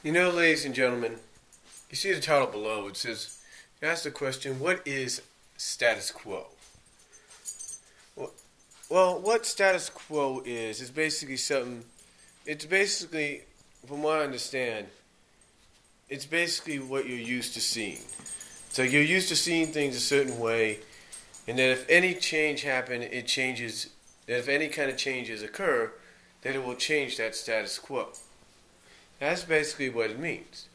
You know, ladies and gentlemen, you see the title below. It says, you ask the question, what is status quo? Well, what status quo is basically something, it's basically, from what I understand, it's basically what you're used to seeing. So you're used to seeing things a certain way, and that if any change happens, it changes, that if any kind of changes occur, then it will change that status quo. That's basically what it means.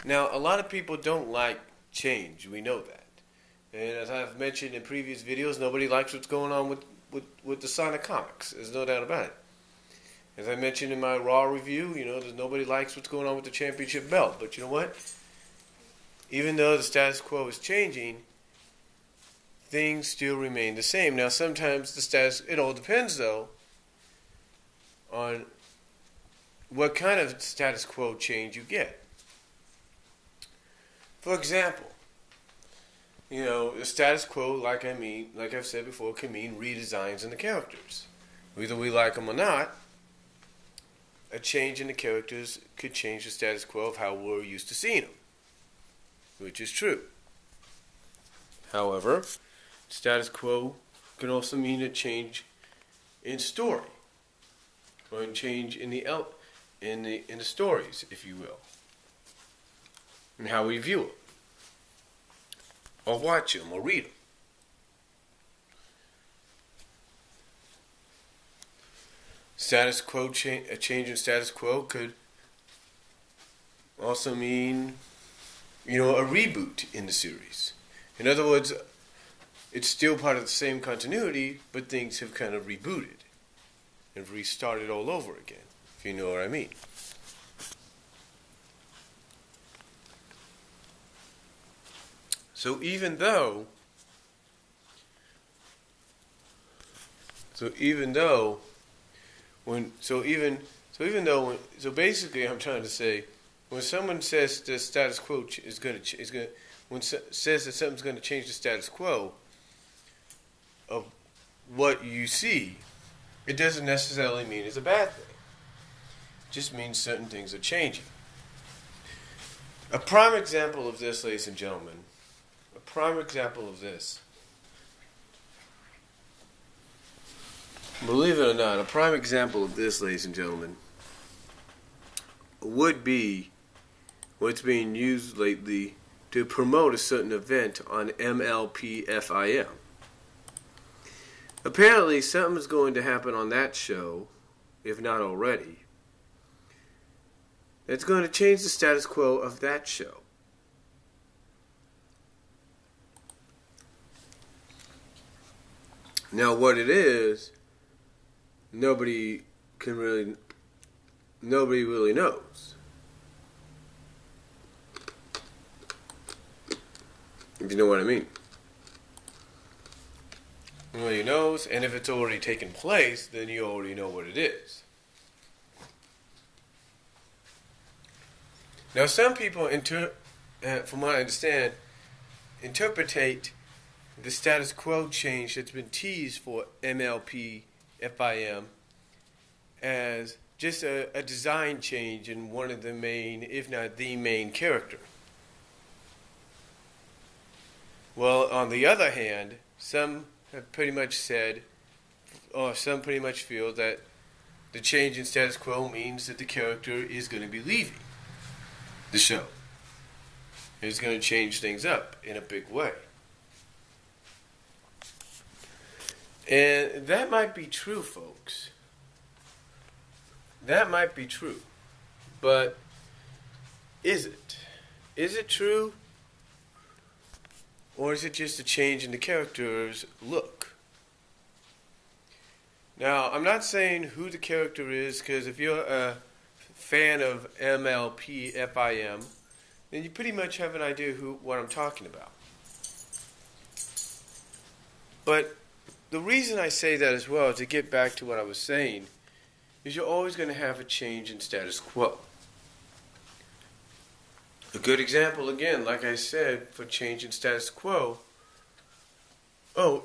Now, a lot of people don't like change. We know that. And as I've mentioned in previous videos, nobody likes what's going on with the Sonic comics. There's no doubt about it. As I mentioned in my Raw review, nobody likes what's going on with the championship belt. But you know what? Even though the status quo is changing, things still remain the same. Now, sometimes it all depends, though, on what kind of status quo change you get. For example, the status quo, like I've said before, can mean redesigns in the characters. Whether we like them or not, a change in the characters could change the status quo of how we're used to seeing them, which is true. However, status quo can also mean a change in story, or a change in the stories, if you will, and how we view it, or watch them, or read them. A change in status quo could also mean, a reboot in the series. In other words, it's still part of the same continuity, but things have kind of rebooted and restarted all over again, if you know what I mean. So basically I'm trying to say, when someone says the status quo says that something's going to change the status quo of what you see, it doesn't necessarily mean it's a bad thing. It just means certain things are changing. A prime example of this, ladies and gentlemen, believe it or not, a prime example of this, ladies and gentlemen, would be what's being used lately to promote a certain event on MLP-FIM. Apparently, something's going to happen on that show, if not already, that's going to change the status quo of that show. Now, what it is, nobody really knows. If you know what I mean. Nobody knows, and if it's already taken place, then you already know what it is. Now, some people, from what I understand, interpretate the status quo change that's been teased for MLP-FIM as just a design change in one of the main, if not the main character. Well, on the other hand, some have pretty much said, or some pretty much feel that the change in status quo means that the character is going to be leaving the show. It's going to change things up in a big way. And that might be true, folks. That might be true. But is it? Is it true? Or is it just a change in the character's look? Now, I'm not saying who the character is, because if you're a fan of MLP-FIM, then you pretty much have an idea what I'm talking about. But the reason I say that as well, to get back to what I was saying, is you're always going to have a change in status quo. A good example, again, like I said, for change in status quo,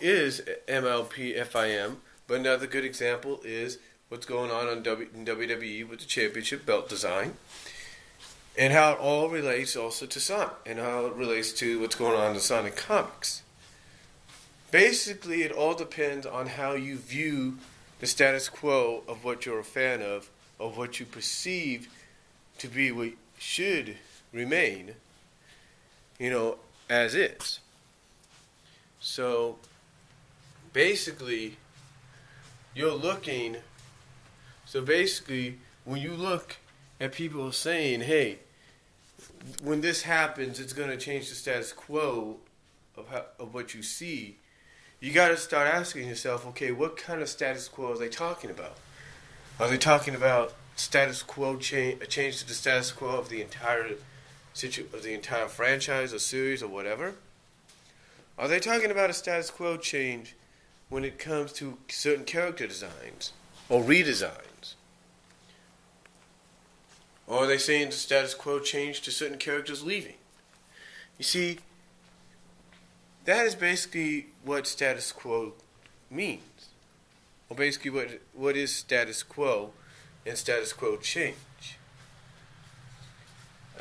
is MLP-FIM, but another good example is what's going on in WWE with the championship belt design, and how it all relates also to Sonic, and how it relates to what's going on in the Sonic comics. Basically, it all depends on how you view the status quo of what you're a fan of what you perceive to be what should remain, as is. So, basically, when you look at people saying, hey, when this happens, it's going to change the status quo of what you see, you got to start asking yourself, okay, what kind of status quo are they talking about? Are they talking about status quo a change to the status quo of the entire franchise or series or whatever? Are they talking about a status quo change when it comes to certain character designs or redesigns? Or are they saying the status quo change to certain characters leaving? You see, that is basically what status quo means. Or basically what is status quo and status quo change.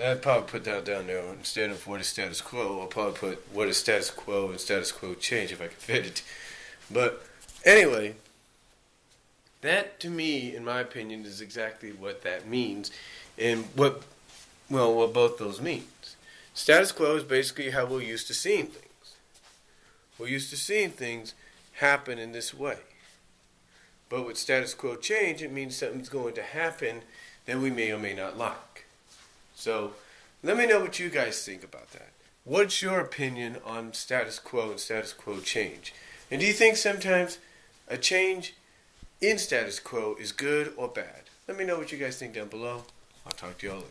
I'd probably put that down there instead of what is status quo. I'll probably put what is status quo and status quo change if I can fit it. But anyway, that to me, in my opinion, is exactly what that means and what both those means. Status quo is basically how we're used to seeing things. We're used to seeing things happen in this way. But with status quo change, it means something's going to happen that we may or may not like. So, let me know what you guys think about that. What's your opinion on status quo and status quo change? And do you think sometimes a change in status quo is good or bad? Let me know what you guys think down below. I'll talk to y'all later.